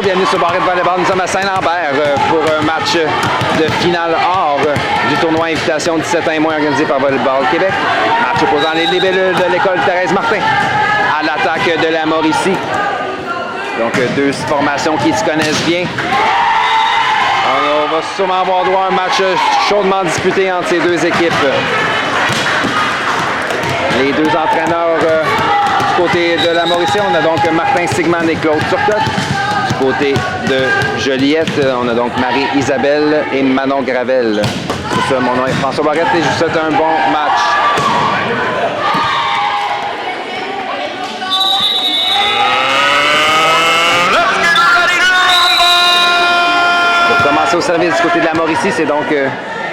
Bonjour, bienvenue sur Barrette Volleyball. Nous sommes à Saint-Lambert pour un match de finale or du tournoi Invitation 17 ans et moins organisé par Volleyball Québec. Match opposant les libellules de l'école Thérèse Martin à l'attaque de la Mauricie. Donc deux formations qui se connaissent bien. On va sûrement avoir droit à un match chaudement disputé entre ces deux équipes. Les deux entraîneurs du côté de la Mauricie, on a donc Martin Sigman et Claude Turcotte. Du côté de Joliette, on a donc Marie-Isabelle et Manon Gravel. Tout ça, mon nom est François Barrette et je vous souhaite un bon match. Pour commencer au service du côté de la Mauricie, c'est donc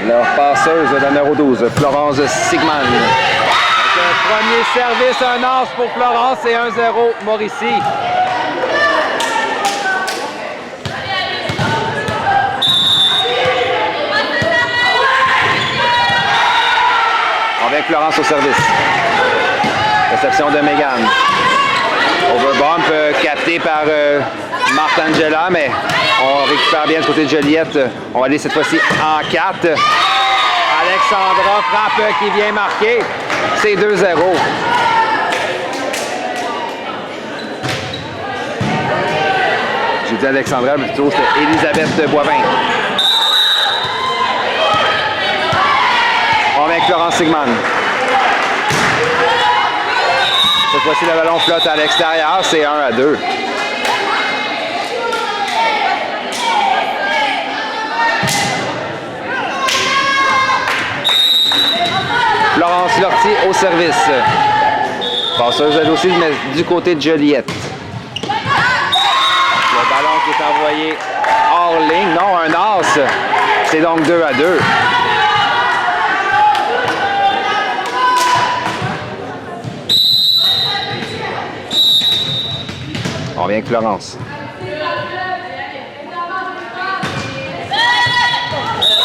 leur passeuse, la numéro 12, Florence Sigman. Premier service, un as pour Florence et 1-0 Mauricie. On vient avec Florence au service. Réception de Megan. Overbump capté par Martangela, mais on récupère bien du côté de Joliette. On va aller cette fois-ci en 4. Alexandra frappe qui vient marquer. C'est 2-0. J'ai dit Alexandra, mais plutôt c'était Elisabeth Boivin. On va avec Florence Sigman. Cette fois-ci, le ballon flotte à l'extérieur. C'est 1-2. Florence Lortie au service. Passeuse elle aussi, mais du côté de Joliette. Le ballon qui est envoyé hors ligne. Non, un as. C'est donc 2-2. On vient avec Florence.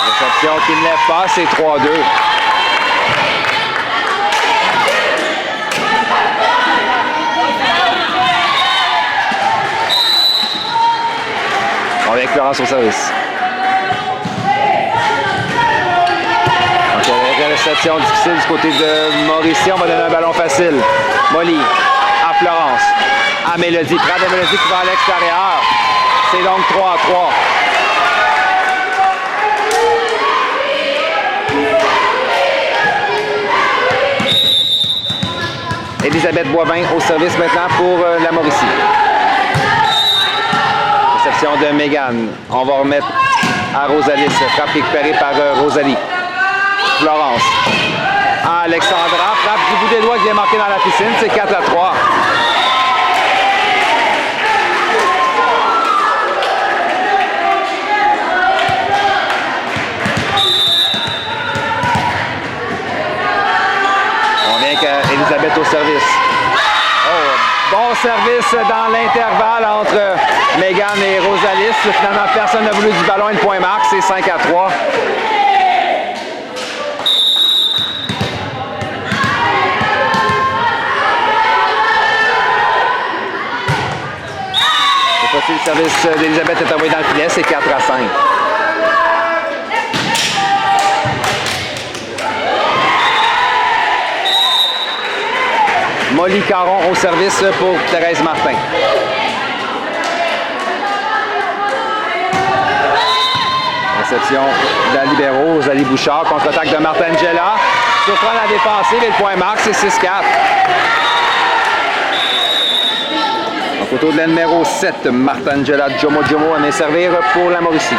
Réception qui ne lève pas, c'est 3-2. On vient avec Florence au service. Donc, la réception difficile du côté de Mauricie. On va donner un ballon facile. Molly à Florence. À Mélodie. Près de Mélodie qui va à l'extérieur. C'est donc 3-3. Elisabeth Boivin au service maintenant pour la Mauricie. Réception de Megan. On va remettre à Rosalie. Frappe récupérée par Rosalie. Florence. À Alexandra. Frappe du bout des doigts qui vient marquer dans la piscine. C'est 4-3. On vient avec Elisabeth au service. Oh, bon service dans l'intervalle entre Megan et Rosalie. Finalement, personne n'a voulu du ballon et le point marque. C'est 5-3. Le service d'Elisabeth est envoyé dans le filet, c'est 4-5. Molly Caron au service pour Thérèse Martin. Réception de la libéraux, Rosalie Bouchard, contre-attaque de Martangela. Surprend la défensive et le point marque, c'est 6-4. Photo de la numéro 7, Martangela Jomo à servir pour la Mauricie.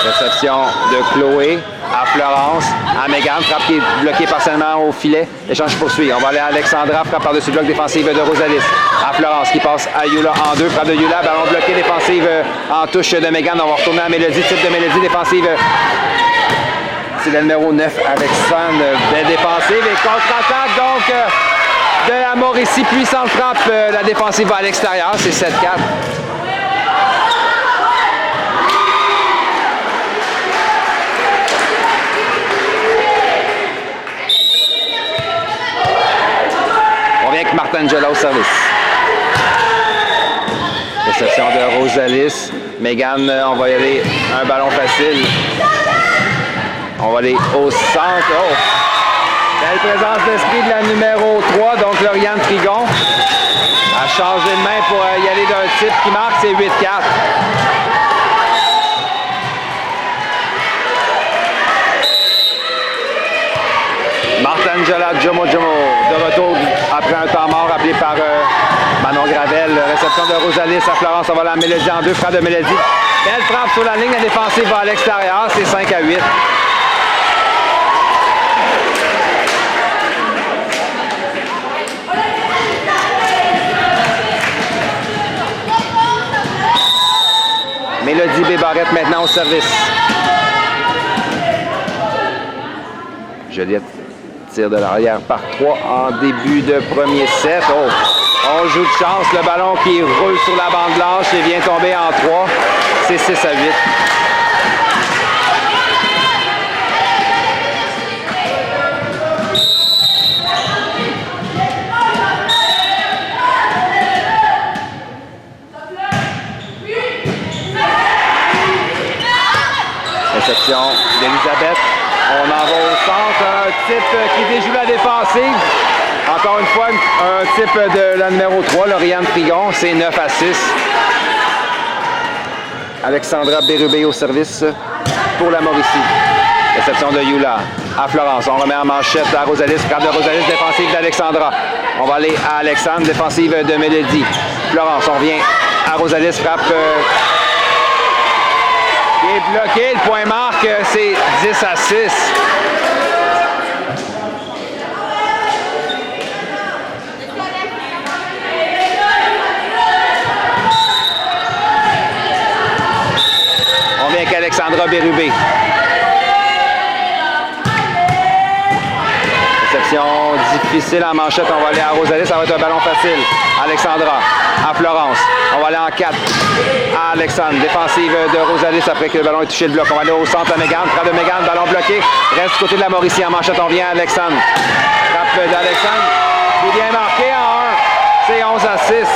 Réception de Chloé à Florence, à Megan, frappe qui est bloquée partiellement au filet. L'échange poursuit. On va aller à Alexandra, frappe par-dessus le bloc défensif de Rosalie. À Florence qui passe à Yula en 2, frappe de Yula, ballon bloqué défensive en touche de Megan. On va retourner à Mélodie, type de Mélodie défensive. C'est le numéro 9, Alexandre, belle défensive et contre-attaque donc de la Mauricie, puissante frappe, la défensive va à l'extérieur, c'est 7-4. On vient avec Martangela au service. Réception de Rosalis. Megan, on va y aller un ballon facile. On va aller au centre. Oh! Belle présence d'esprit de la numéro 3, donc Lauriane Trigon. A changé de main pour y aller d'un type qui marque, c'est 8-4. Martangela Jomo de retour après un temps mort appelé par Manon Gravel. Réception de Rosalis à Florence. On va la Mélodie en deux. Frappe de Mélodie. Belle frappe sur la ligne. La défensive va à l'extérieur. C'est 5-8. Mélodie Bébarrette maintenant au service. Juliette tire de l'arrière par 3 en début de premier set. Oh, on joue de chance. Le ballon qui roule sur la bande blanche et vient tomber en 3. C'est 6-8. Réception d'Elisabeth. On en va au centre. Un type qui déjoue la défensive. Encore une fois, un type de la numéro 3, Lauriane Trigon. C'est 9-6. Alexandra Bérubé au service pour la Mauricie. Réception de Yula à Florence. On remet en manchette à Rosalis. Frappe de Rosalis, défensive d'Alexandra. On va aller à Alexandre, défensive de Mélodie. Florence, on revient à Rosalis. Frappe... Il est bloqué, le point marque, c'est 10-6. On vient avec Alexandra Bérubé. Réception difficile en manchette, on va aller à Rosalie, ça va être un ballon facile. Alexandra à Florence. On va aller en 4 à Alexandre. Défensive de Rosalie après que le ballon ait touché le bloc. On va aller au centre à Mégane. Frappe de Mégane, ballon bloqué. Reste du côté de la Mauricie en manchette. On vient à Alexandre. Frappe d'Alexandre. Il est bien marqué en 1. C'est 11-6.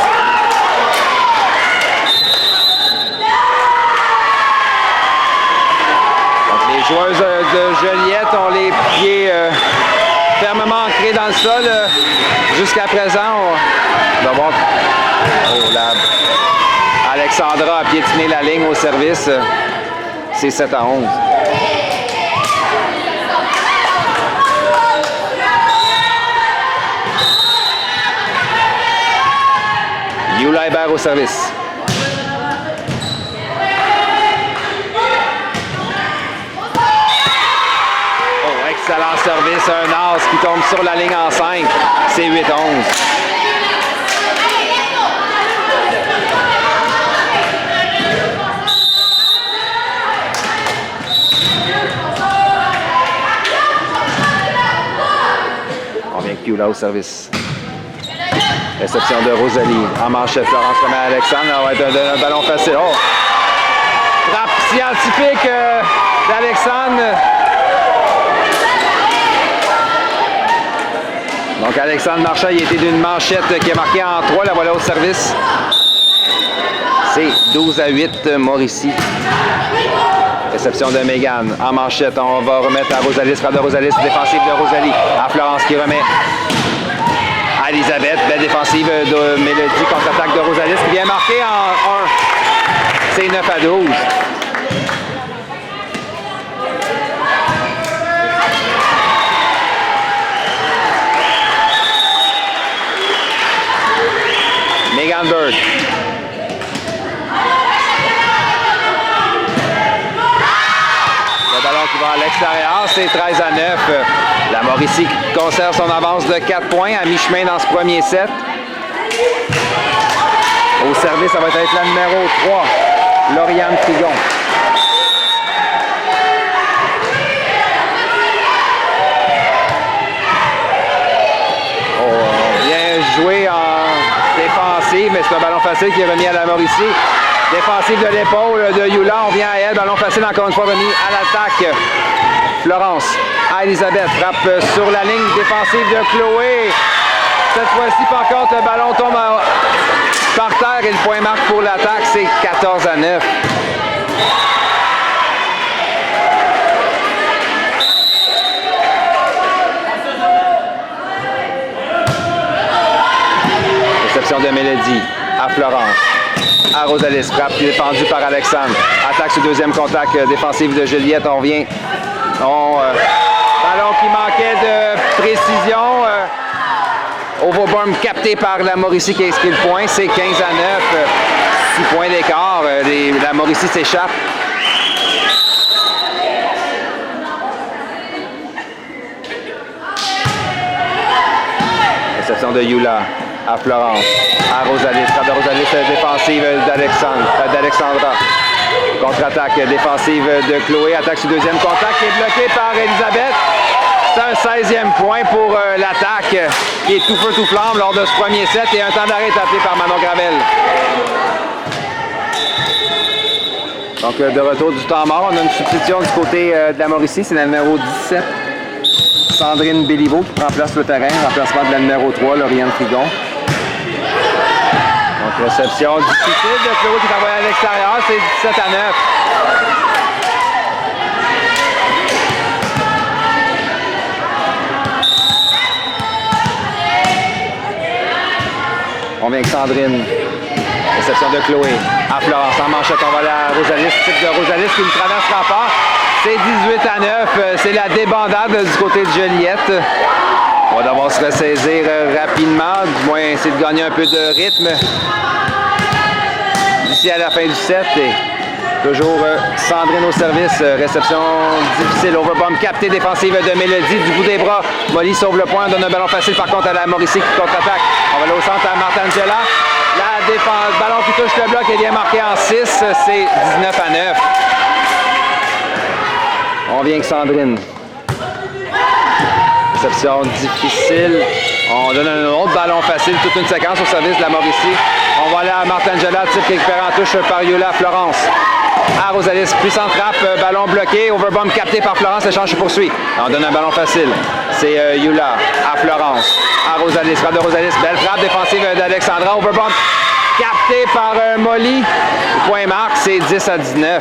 Donc les joueuses de Joliette ont les pieds fermement ancrés dans le sol. Jusqu'à présent, on va voir. Oh, Alexandra a piétiné la ligne au service. C'est 7-11. Yula Hébert au service. Oh, excellent service. Un as qui tombe sur la ligne en 5. C'est 8-11. Là au service. Réception de Rosalie. En manchette, Florence remet à Alexandre. Ça va être un ballon facile. Oh! Frappe scientifique d'Alexandre. Donc Alexandre Marchand, il était d'une manchette qui a marqué en 3. La voilà au service. C'est 12-8 Mauricie. Réception de Mégane. En manchette, on va remettre à Rosalie. Frappe de Rosalie, défensive de Rosalie. À Florence qui remet à Elisabeth. Belle défensive de Mélodie. Contre-attaque de Rosalie qui vient marquer en 1. C'est 9-12. Megan Bird. Qui va à l'extérieur, c'est 13-9. La Mauricie conserve son avance de 4 points à mi-chemin dans ce premier set. Au service, ça va être la numéro 3, Lauriane Trigon. Oh, bien joué en défensive, mais c'est un ballon facile qui est remis à la Mauricie. Défensive de l'épaule de Yula, on vient à elle, ballon facile encore une fois remis à l'attaque. Florence à Elisabeth, frappe sur la ligne défensive de Chloé. Cette fois-ci, par contre, le ballon tombe par terre et le point marque pour l'attaque, c'est 14-9. Réception de Mélodie à Florence. À Rosalis, frappe défendue par Alexandre. Attaque sur deuxième contact défensif de Juliette. On revient. Ballon qui manquait de précision. Overborn capté par la Mauricie qui a inscrit le point. C'est 15-9. 6 points d'écart. La Mauricie s'échappe. Réception de Yula à Florence. À Rosalis. Frappe de Rosalis défensive d'Alexandra. Contre-attaque défensive de Chloé. Attaque sur deuxième contact qui est bloqué par Elisabeth. C'est un 16e point pour l'attaque qui est tout feu tout flamme lors de ce premier set et un temps d'arrêt est appelé par Manon Gravel. Donc de retour du temps mort, on a une substitution du côté de la Mauricie, c'est la numéro 17. Sandrine Béliveau qui remplace le terrain, remplacement de la numéro 3, Lauriane Frigon. Donc réception difficile de Chloé qui est envoyé à l'extérieur, c'est 17-9. On vient avec Sandrine. Réception de Chloé. À Florence. En manchette, on va aller à Rosalis. Type de Rosalis qui nous traversera pas. C'est 18-9. C'est la débandade du côté de Juliette. On va devoir se ressaisir rapidement. Du moins, essayer de gagner un peu de rythme. D'ici à la fin du set. Et toujours Sandrine au service. Réception difficile. Overbomb capté défensive de Mélodie. Du bout des bras. Molly sauve le point. Donne un ballon facile par contre à la Mauricie qui contre-attaque. On va aller au centre à Martangela. La défense. Ballon qui touche le bloc et vient marquer en 6. C'est 19-9. On vient avec Sandrine. Réception difficile. On donne un autre ballon facile. Toute une séquence au service de la Mauricie. On va aller à Martangela. Type qui récupère en touche par Yula Florence. À Rosalis, puissante frappe, ballon bloqué, overbomb capté par Florence, l'échange se poursuit. On donne un ballon facile, c'est Yula à Florence, à Rosalis, frappe de Rosalis, belle frappe défensive d'Alexandra, overbomb capté par Molly. Le point marque, c'est 10-19.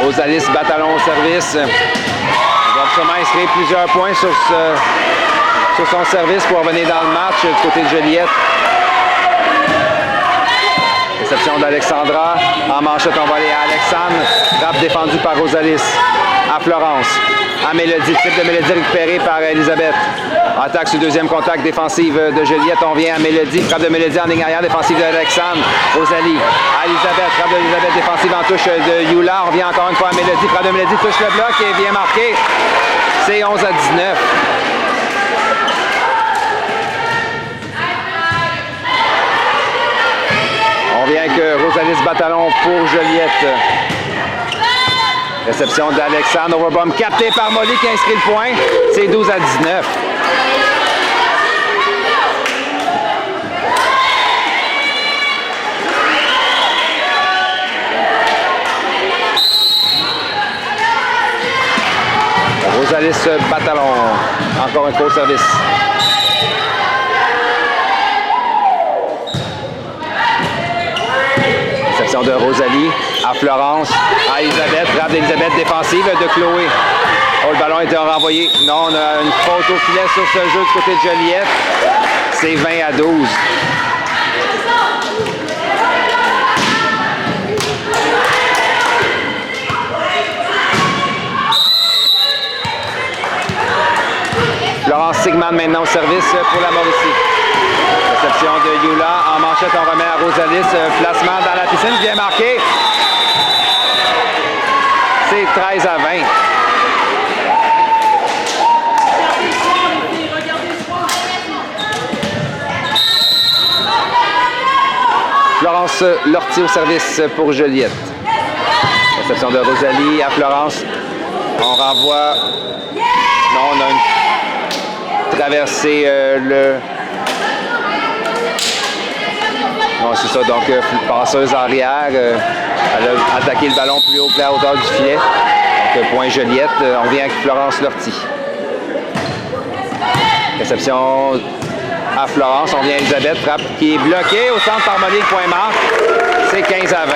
Rosalis, bataillon au service. Il va sûrement inscrire plusieurs points sur son service pour revenir dans le match du côté de Juliette. Réception d'Alexandra. En manchette, on va aller à Alexandre. Frappe défendue par Rosalis. À Florence. À Mélodie. Type de Mélodie récupéré par Elisabeth. Attaque sur deuxième contact défensive de Juliette. On vient à Mélodie. Frappe de Mélodie en ligne arrière. Défensive d'Alexandre. Rosalie. À Elisabeth. Frappe d'Elisabeth. Défensive en touche de Yula. On revient encore une fois à Mélodie. Frappe de Mélodie. Touche le bloc et vient marquer. C'est 11-19. On vient avec Rosalis Bataillon pour Juliette. Réception d'Alexandre. Overbomb capté par Molly qui inscrit le point. C'est 12-19. Rosalis Bataillon. Encore un faux service. Réception de Rosalie à Florence, à Elisabeth, frappe d'Elisabeth défensive de Chloé. Oh, le ballon a été renvoyé. Non, on a une faute au filet sur ce jeu du côté de Juliette. C'est 20-12. Florence Sigman maintenant au service pour la Mauricie. Réception de Yula. En manchette, on remet à Rosalis. Placement dans la piscine. Bien marqué. C'est 13-20. Florence Lortie au service pour Juliette. Réception de Rosalie à Florence. On renvoie. Non, on a une traversée Ouais, c'est ça, donc passeuse arrière. Elle a attaqué le ballon plus haut que la hauteur du filet. Donc point Joliette. On vient avec Florence Lortie. Réception à Florence. On vient à Elisabeth. Frappe qui est bloquée au centre par Molly. Point marque. C'est 15 à 20.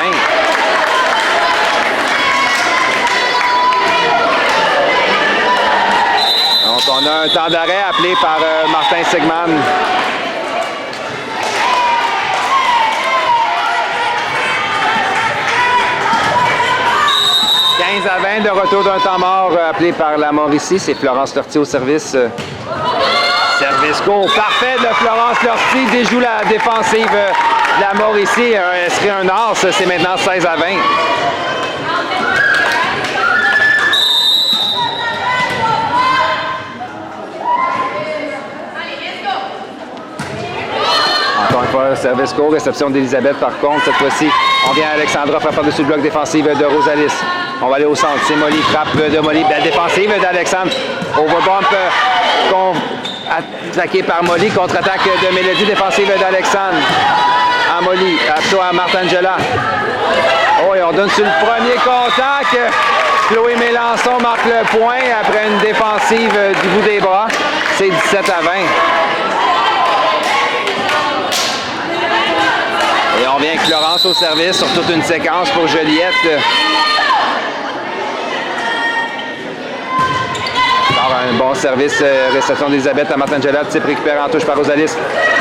Donc on a un temps d'arrêt appelé par Martin Segman. À 20 de retour d'un temps mort appelé par la Mauricie. C'est Florence Lortie au service. Service court parfait de Florence Lortie. Déjoue la défensive de la Mauricie. Inscrit un as. C'est maintenant 16 à 20. Encore une fois, service court. Réception d'Elisabeth par contre. Cette fois-ci, on vient à Alexandra frappe par-dessus le bloc défensif de Rosalis. On va aller au centre. C'est Molly. Frappe de Molly. Belle défensive d'Alexandre. Overbump attaqué par Molly. Contre-attaque de Mélodie. Défensive d'Alexandre. À Molly. À Martangela. Oh, et on donne sur le premier contact. Chloé Mélençon marque le point après une défensive du bout des bras. C'est 17 à 20. Et on vient avec Florence au service sur toute une séquence pour Joliette. Alors, un bon service, réception d'Elisabeth à Martangela, type récupéré en touche par Rosalis.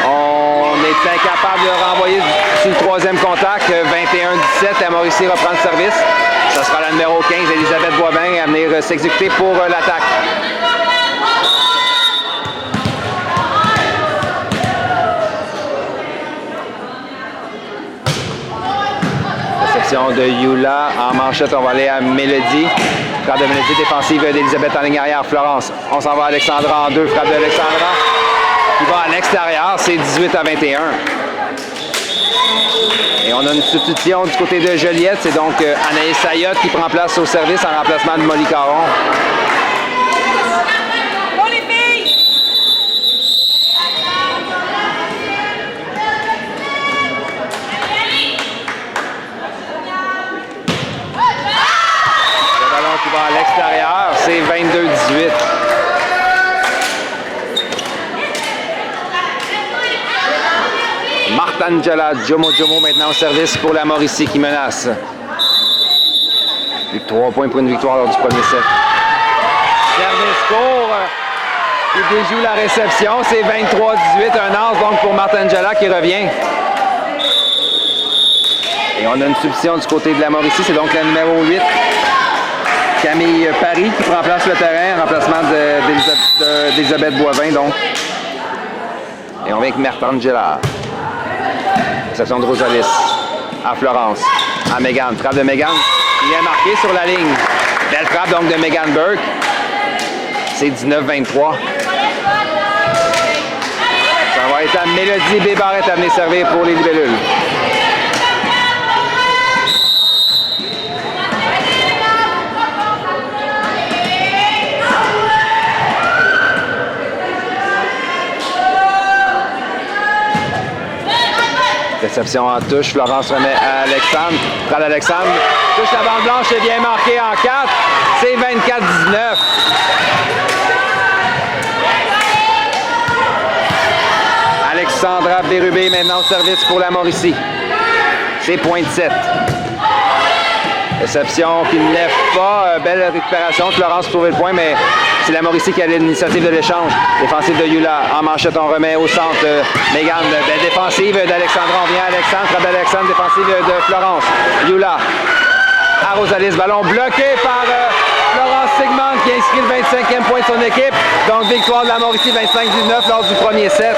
On est incapable de renvoyer sur le troisième contact. 21-17, la Mauricie reprend le service. Ce sera la numéro 15, Elisabeth Boivin, à venir s'exécuter pour l'attaque. De Yula en manchette, on va aller à Mélodie. Frappe de Mélodie défensive d'Elisabeth en ligne arrière. Florence, on s'en va à Alexandra en deux. Frappe de Alexandra qui va à l'extérieur, c'est 18 à 21. Et on a une substitution du côté de Joliette, c'est donc Anaïs Sayotte qui prend place au service en remplacement de Molly Caron. À l'extérieur, c'est 22-18. Martangela Jomo maintenant au service pour la Mauricie qui menace. 3 points pour une victoire lors du premier set. Service court qui déjoue la réception, c'est 23-18. Un as donc pour Martangela qui revient. Et on a une substitution du côté de la Mauricie, c'est donc la numéro 8. Camille Paris qui prend place sur le terrain en remplacement d'Elisabeth Boivin. Donc. Et on vient avec Martangela. Réception de Rosalis à Florence. À Megan. Frappe de Megan. Il est marqué sur la ligne. Belle frappe donc de Megan Burke. C'est 19-23. Ça va être à Mélodie Bébarrette à venir servir pour les libellules. Réception en touche. Florence remet à Alexandre. Prend Alexandre. Touche la bande blanche et bien marqué en 4. C'est 24-19. Alexandra Bérubé maintenant au service pour la Mauricie. C'est point de 7. Réception qui ne lève pas. Belle récupération. Florence pour trouver le point, mais c'est la Mauricie qui a l'initiative de l'échange. Défensive de Yula. En manchette, on remet au centre. Megan, belle défensive d'Alexandra. On vient à Alexandre. Frappe d'Alexandre. Défensive de Florence. Yula. À Rosalis. Ballon bloqué par Florence Segman qui inscrit le 25e point de son équipe. Donc, victoire de la Mauricie 25-19 lors du premier set.